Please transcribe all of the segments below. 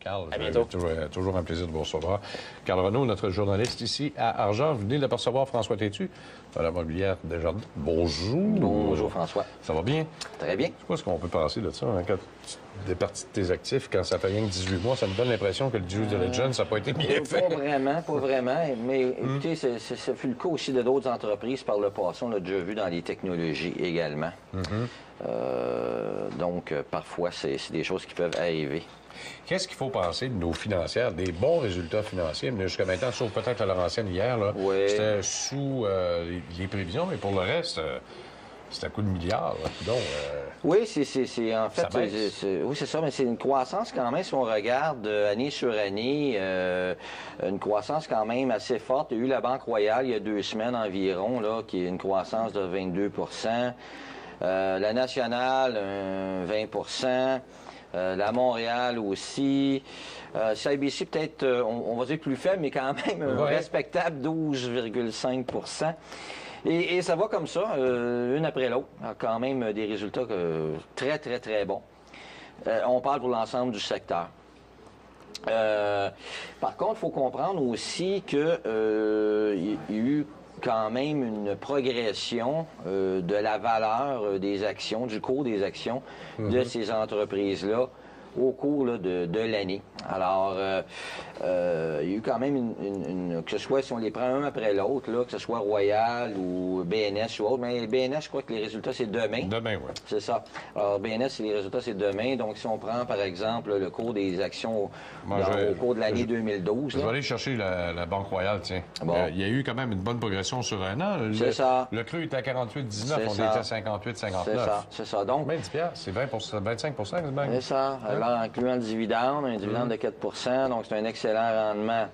Carl. À bientôt. Toujours un plaisir de vous recevoir. Carl Renaud, notre journaliste ici à Argent. Vous venez d'apercevoir François Tétu, à la mobilière Desjardins. Bonjour. Bonjour, François. Ça va bien? Très bien. C'est quoi ce qu'on peut penser de ça, hein, quand tu départis de tes actifs, quand ça fait rien que 18 mois, ça me donne l'impression que le due diligence n'a pas été bien fait. Pas vraiment. Mais écoutez, ça fut le cas aussi de d'autres entreprises par le passé. On l'a déjà vu dans les technologies également. Donc, parfois, c'est des choses qui peuvent arriver. Qu'est-ce qu'il faut penser de nos financières, des bons résultats financiers? Mais jusqu'à maintenant, sauf peut-être à Laurentienne hier, là, Oui. c'était sous les prévisions, mais pour le reste, c'est à coup de milliards. Là. Donc, Oui, c'est en fait, ça baisse. oui, c'est ça, mais c'est une croissance quand même, si on regarde année sur année, une croissance quand même assez forte. Il y a eu la Banque Royale il y a 2 semaines environ, là, qui est une croissance de 22 la Nationale, 20 la Montréal aussi. CIBC, peut-être, on va dire plus faible, mais quand même respectable, 12,5 Et ça va comme ça, une après l'autre. Quand même des résultats très, très, très bons. On parle pour l'ensemble du secteur. Par contre, il faut comprendre aussi qu'il y a eu quand même une progression de la valeur des actions, du cours des actions de ces entreprises-là au cours là, de l'année. Alors, il y a eu quand même que ce soit, si on les prend un après l'autre, que ce soit Royal ou BNS ou autre, mais BNS, je crois que les résultats, c'est demain. Demain, oui. C'est ça. Alors, BNS, les résultats, c'est demain. Donc, si on prend, par exemple, le cours des actions au cours de l'année 2012... Je vais aller chercher la Banque Royale, tiens. Bon. Il y a eu quand même une bonne progression sur un an. C'est ça. Le cru était à 48,19, on était à 58,59. C'est ça. Donc, même 10 c'est 25 quasiment. c'est ça. Alors, incluant le dividende, un dividende de 4 donc c'est un excellent rendement.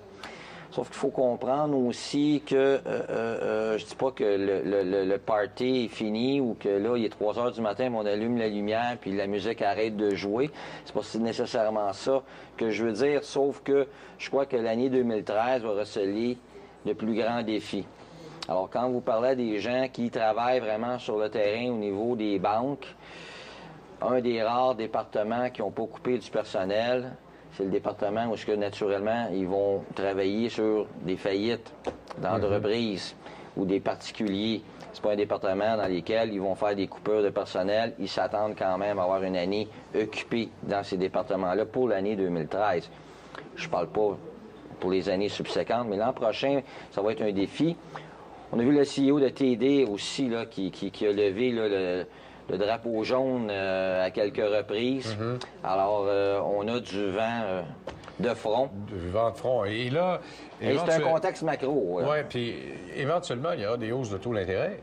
Sauf qu'il faut comprendre aussi que je dis pas que le party est fini ou que là, il est 3 heures du matin, on allume la lumière puis la musique arrête de jouer. C'est pas nécessairement ça que je veux dire, sauf que je crois que l'année 2013 va receler de plus grands défis. Alors, quand vous parlez à des gens qui travaillent vraiment sur le terrain au niveau des banques, un des rares départements qui n'ont pas coupé du personnel, c'est le département où, naturellement, ils vont travailler sur des faillites d'entreprises ou des particuliers. C'est pas un département dans lequel ils vont faire des coupures de personnel. Ils s'attendent quand même à avoir une année occupée dans ces départements-là pour l'année 2013. Je parle pas pour les années subséquentes, mais l'an prochain, ça va être un défi. On a vu le CEO de TD aussi là, qui a levé là, le drapeau jaune à quelques reprises. Alors, on a du vent de front. Du vent de front. Et là... Et c'est un contexte macro. Oui, puis éventuellement, il y aura des hausses de taux d'intérêt.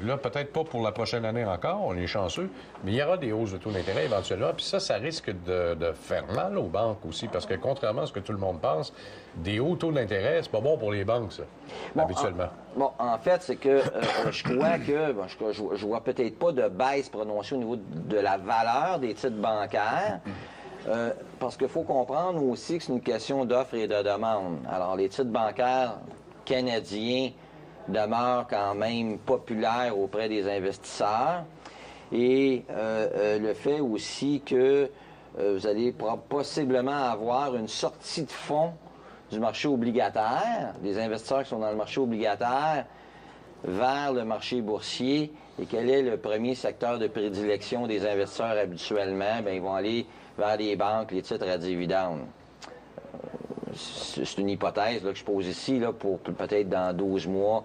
Là, peut-être pas pour la prochaine année encore, on est chanceux, mais il y aura des hausses de taux d'intérêt éventuellement. Puis ça risque de faire mal aux banques aussi, parce que contrairement à ce que tout le monde pense, des hauts taux d'intérêt, c'est pas bon pour les banques, ça, habituellement. En fait, c'est que je crois que je vois peut-être pas de baisse prononcée au niveau de la valeur des titres bancaires. Parce qu'il faut comprendre aussi que c'est une question d'offre et de demande. Alors, les titres bancaires canadiens demeurent quand même populaires auprès des investisseurs. Et le fait aussi que vous allez possiblement avoir une sortie de fonds du marché obligataire, des investisseurs qui sont dans le marché obligataire, vers le marché boursier. Et quel est le premier secteur de prédilection des investisseurs habituellement? Bien, ils vont aller vers les banques, les titres à dividendes. C'est une hypothèse là, que je pose ici là, pour peut-être dans 12 mois,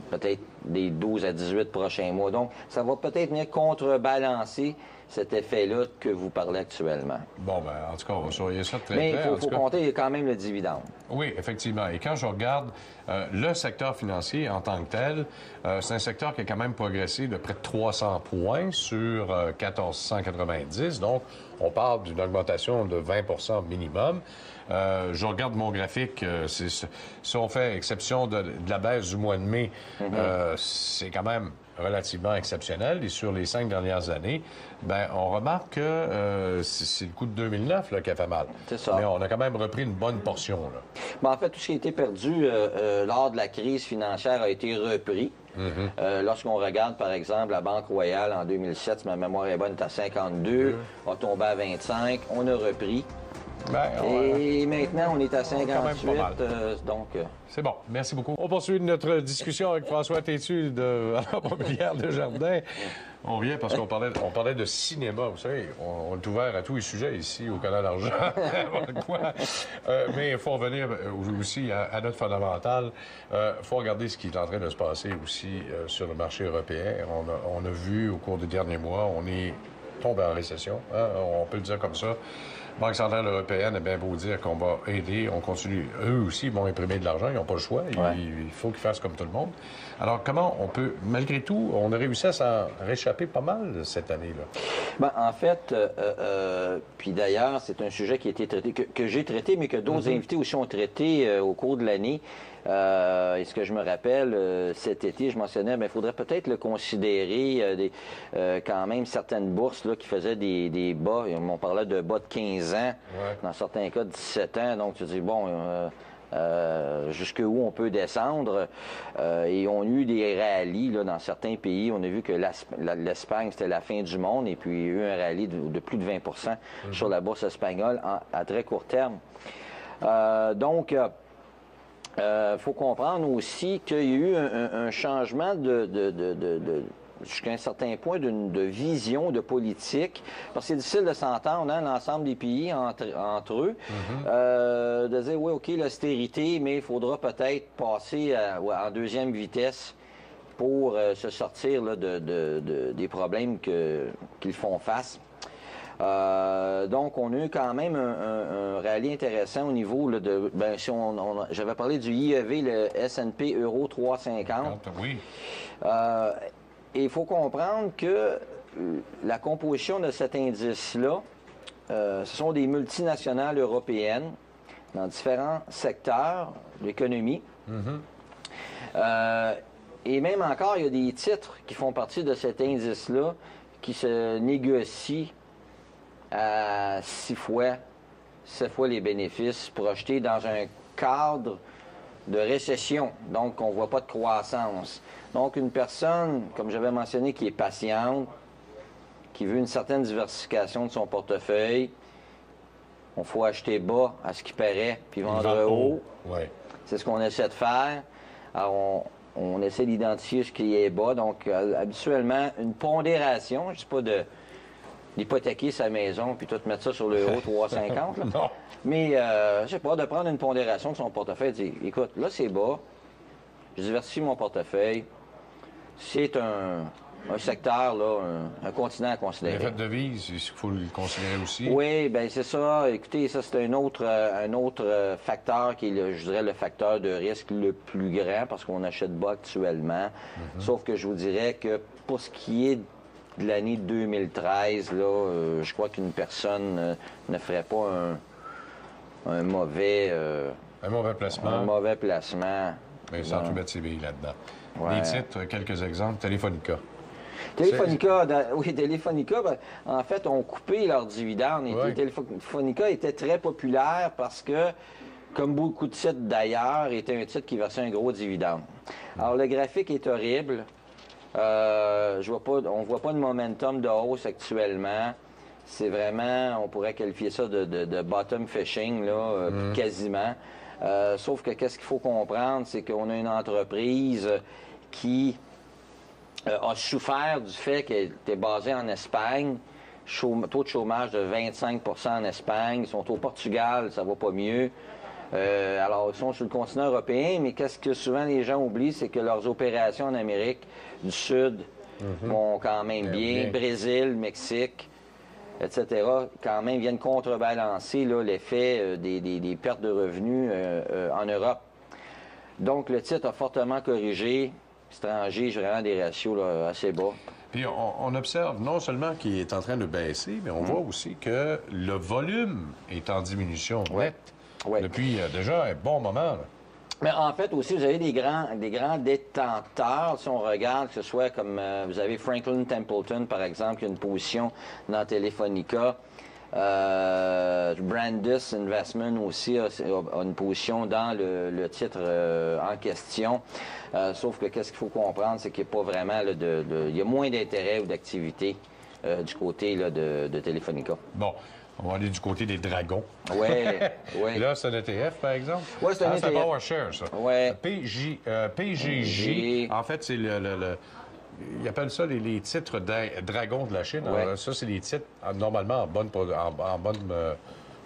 peut-être des 12 à 18 prochains mois. Donc, ça va peut-être venir contrebalancer cet effet-là que vous parlez actuellement. Bon, bien, en tout cas, on va surveiller ça de très près. Mais il faut compter quand même le dividende. Oui, effectivement. Et quand je regarde le secteur financier en tant que tel, c'est un secteur qui a quand même progressé de près de 300 points sur 1490. Donc, on parle d'une augmentation de 20 minimum. Je regarde mon graphique. Si on fait exception de la baisse du mois de mai, c'est quand même relativement exceptionnel. Et sur les 5 dernières années, ben, on remarque que c'est le coup de 2009 là, qui a fait mal. C'est ça. Mais on a quand même repris une bonne portion. Là. Ben, en fait, tout ce qui a été perdu lors de la crise financière a été repris. Lorsqu'on regarde, par exemple, la Banque Royale en 2007, si ma mémoire est bonne, est à 52, a tombé à 25. On a repris. Et maintenant, on est à 58, donc... C'est bon. Merci beaucoup. On poursuit notre discussion avec François Tétu de Mobilière Desjardins. On vient parce qu'on parlait de cinéma. Vous savez, on est ouvert à tous les sujets ici au Canal d'Argent. Mais il faut revenir aussi à notre fondamental. Il faut regarder ce qui est en train de se passer aussi sur le marché européen. On a vu au cours des derniers mois, on est tombé en récession. Hein? On peut le dire comme ça. Banque centrale européenne a bien beau dire qu'on va aider, on continue. Eux aussi vont imprimer de l'argent, ils n'ont pas le choix. Il faut qu'ils fassent comme tout le monde. Alors, comment on peut, malgré tout, on a réussi à s'en réchapper pas mal cette année-là? Bien, en fait, puis d'ailleurs, c'est un sujet qui a été traité, que j'ai traité, mais que d'autres invités aussi ont traité au cours de l'année. Et ce que je me rappelle, cet été, je mentionnais, il faudrait peut-être le considérer quand même certaines bourses là, qui faisaient des bas. On parlait de bas de 15 ans, dans certains cas de 17 ans. Donc, tu dis, bon, jusqu'où on peut descendre. Et on a eu des rallyes là, dans certains pays. On a vu que l'Espagne, c'était la fin du monde. Et puis, il y a eu un rallye de plus de 20 sur la bourse espagnole à très court terme. Donc, faut comprendre aussi qu'il y a eu un changement jusqu'à un certain point de vision, de politique, parce que c'est difficile de s'entendre, hein, l'ensemble des pays entre eux, de dire, oui, OK, l'austérité, mais il faudra peut-être passer en deuxième vitesse pour se sortir là, des problèmes qu'ils font face. Donc, on a eu quand même un rallye intéressant au niveau là, de... si j'avais parlé du IEV, le S&P Euro 350. Oui. Et il faut comprendre que la composition de cet indice-là, ce sont des multinationales européennes dans différents secteurs de l'économie. Et même encore, il y a des titres qui font partie de cet indice-là qui se négocient à 7 fois les bénéfices projetés dans un cadre de récession. Donc, on ne voit pas de croissance. Donc, une personne, comme j'avais mentionné, qui est patiente, qui veut une certaine diversification de son portefeuille, il faut acheter bas à ce qui paraît, puis vendre haut. Ouais. C'est ce qu'on essaie de faire. Alors, on essaie d'identifier ce qui est bas. Donc, habituellement, une pondération, je ne sais pas d'hypothéquer sa maison puis tout mettre ça sur l'euro 350. Là. Non. Mais, je sais pas, de prendre une pondération de son portefeuille et dire, écoute, là, c'est bas, je diversifie mon portefeuille, c'est un secteur, là, un continent à considérer. L'effet de devise, il faut le considérer aussi. Oui, bien, c'est ça. Écoutez, ça, c'est un autre facteur qui est, je dirais, le facteur de risque le plus grand parce qu'on achète bas actuellement. Sauf que je vous dirais que pour ce qui est de l'année 2013, là, je crois qu'une personne ne ferait pas un mauvais placement. Un mauvais placement. Mais sans tout mettre ses billes là-dedans. Ouais. Des titres, quelques exemples. Téléfonica. Téléfonica, en fait, ont coupé leurs dividendes. Ouais. Téléfonica était très populaire parce que, comme beaucoup de titres d'ailleurs, était un titre qui versait un gros dividende. Alors, le graphique est horrible. On ne voit pas de momentum de hausse actuellement. C'est vraiment, on pourrait qualifier ça de bottom fishing, là, quasiment. Sauf que qu'est-ce qu'il faut comprendre, c'est qu'on a une entreprise qui a souffert du fait qu'elle était basée en Espagne. Taux de chômage de 25 en Espagne. Ils sont au Portugal, ça va pas mieux. Alors, ils sont sur le continent européen, mais qu'est-ce que souvent les gens oublient, c'est que leurs opérations en Amérique du Sud vont quand même bien. Brésil, Mexique, etc., quand même viennent contrebalancer l'effet des pertes de revenus en Europe. Donc, le titre a fortement corrigé. Étranger, j'ai vraiment des ratios là, assez bas. Puis on observe non seulement qu'il est en train de baisser, mais on voit aussi que le volume est en diminution nette depuis déjà un bon moment. Là. Mais en fait aussi, vous avez des grands détenteurs, si on regarde, que ce soit comme vous avez Franklin Templeton, par exemple, qui a une position dans Telefonica. Brandis Investment aussi a une position dans le titre en question. Sauf que qu'est-ce qu'il faut comprendre, c'est qu'il n'y a pas vraiment il y a moins d'intérêt ou d'activité du côté là, de Telefonica. Bon. On va aller du côté des dragons. Oui, oui. Là, c'est un ETF, par exemple? Oui, c'est un ETF. C'est PowerShare, ça. Oui. PGJ, en fait, c'est ils appellent ça les titres dragons de la Chine. Ouais. Alors, ça, c'est les titres normalement en bonne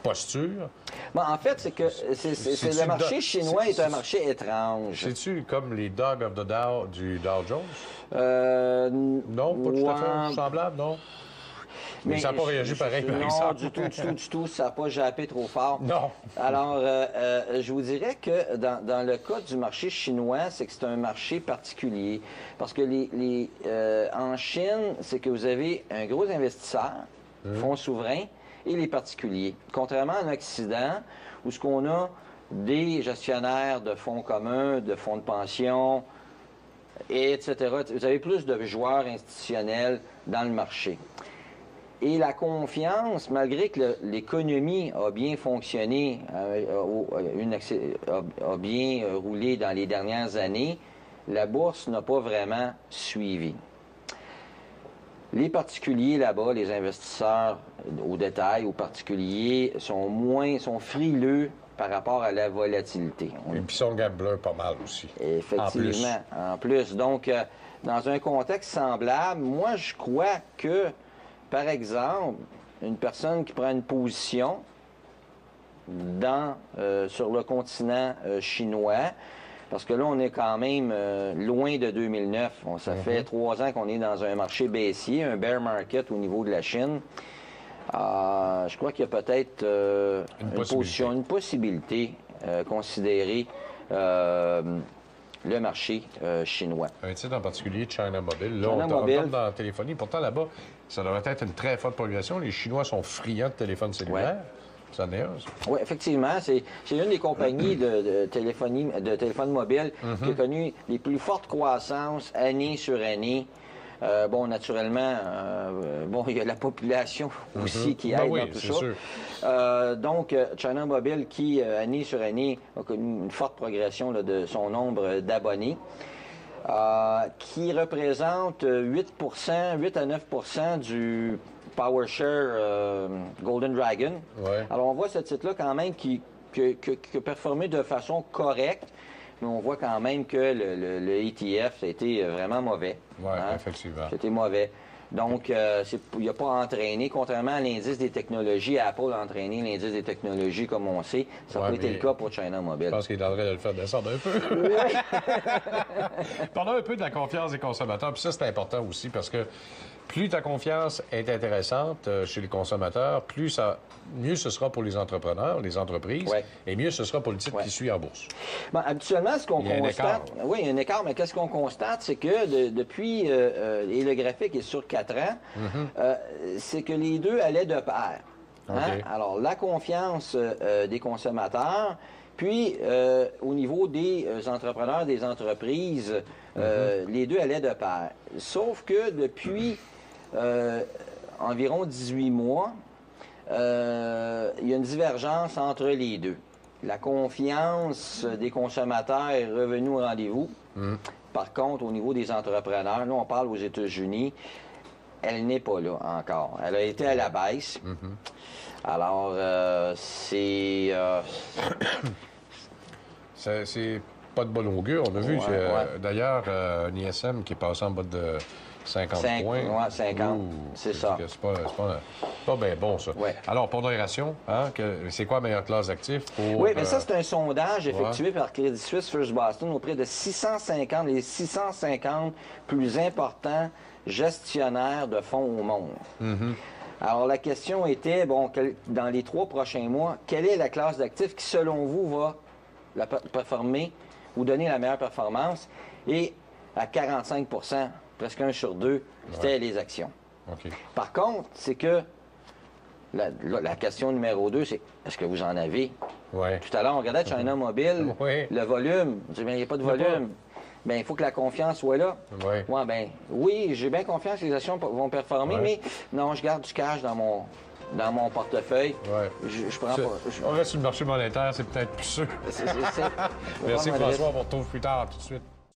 posture. Bon, en fait, c'est que le marché chinois est un marché étrange. C'est-tu comme les Dog of the Dow du Dow Jones? Non, pas tout à fait semblable, non? Mais ça n'a pas réagi pareil, par exemple. Non, du tout. Ça n'a pas jappé trop fort. Non. Alors, je vous dirais que dans le cas du marché chinois, c'est que c'est un marché particulier. Parce que en Chine, c'est que vous avez un gros investisseur, fonds souverains, et les particuliers. Contrairement en Occident, où ce qu'on a des gestionnaires de fonds communs, de fonds de pension, etc. Vous avez plus de joueurs institutionnels dans le marché. Et la confiance, malgré que l'économie a bien fonctionné, a bien roulé dans les dernières années, la bourse n'a pas vraiment suivi. Les particuliers là-bas, les investisseurs au détail, aux particuliers, sont frileux par rapport à la volatilité. Et puis sont gambleurs pas mal aussi. Effectivement, en plus. Donc, dans un contexte semblable, moi, je crois que, par exemple, une personne qui prend une position sur le continent chinois, parce que là, on est quand même loin de 2009. Ça fait 3 ans qu'on est dans un marché baissier, un bear market au niveau de la Chine. Je crois qu'il y a peut-être une possibilité considérer le marché chinois. Un titre en particulier, China Mobile. Là, on tombe dans la téléphonie. Pourtant, là-bas, ça devrait être une très forte progression. Les Chinois sont friands de téléphones cellulaires. Ouais. Ça en est un, ça. Oui, effectivement. C'est une des compagnies de téléphone mobile qui a connu les plus fortes croissances année sur année. Bon, naturellement, il y a la population aussi qui aide dans tout ça. Sûr. Donc, China Mobile qui, année sur année, a connu une forte progression là, de son nombre d'abonnés, qui représente 8 à 9 du PowerShare Golden Dragon. Ouais. Alors, on voit ce titre-là quand même qui a performé de façon correcte. Mais on voit quand même que le ETF, ça a été vraiment mauvais. Oui, effectivement. C'était mauvais. Donc, il n'a pas entraîné, contrairement à l'indice des technologies. Apple a entraîné l'indice des technologies, comme on sait. Ça n'a pas été le cas pour China Mobile. Je pense qu'il est en train de le faire descendre un peu. Parlons un peu de la confiance des consommateurs. Puis ça, c'est important aussi parce que plus ta confiance est intéressante chez les consommateurs, mieux ce sera pour les entrepreneurs, les entreprises, et mieux ce sera pour le titre qui suit en bourse. Bon, habituellement, ce qu'on constate... Oui, il y a un écart, mais qu'est-ce qu'on constate? C'est que depuis, et le graphique est sur 4 ans, c'est que les deux allaient de pair. Hein? Alors, la confiance des consommateurs, puis au niveau des entrepreneurs, des entreprises, les deux allaient de pair. Sauf que depuis environ 18 mois, il y a une divergence entre les deux. La confiance des consommateurs est revenue au rendez-vous. Par contre, au niveau des entrepreneurs, là, on parle aux États-Unis, elle n'est pas là encore. Elle a été à la baisse. Alors, c'est pas de bon augure. On a vu, d'ailleurs, un ISM qui est passé en bas de 50 points. Oui, 50. C'est ça. C'est pas bien bon, ça. Ouais. Alors, pondération, c'est quoi la meilleure classe d'actifs pour... Oui, mais ça, c'est un sondage effectué par Credit Suisse First Boston auprès de les 650 plus importants gestionnaires de fonds au monde. Alors, la question était, dans les 3 prochains mois, quelle est la classe d'actifs qui, selon vous, va performer ou donner la meilleure performance? Et à 45 presque 1 sur 2, c'était les actions. Par contre, c'est que la question numéro 2, c'est est-ce que vous en avez? Tout à l'heure, on regardait China Mobile, le volume. On dit, bien, il n'y a pas de volume. Bien, il faut que la confiance soit là. Oui, j'ai bien confiance que les actions vont performer, mais non, je garde du cash dans mon portefeuille. Je prends pas. On reste sur le marché monétaire, c'est peut-être plus sûr. Merci François, on vous retrouve plus tard, tout de suite.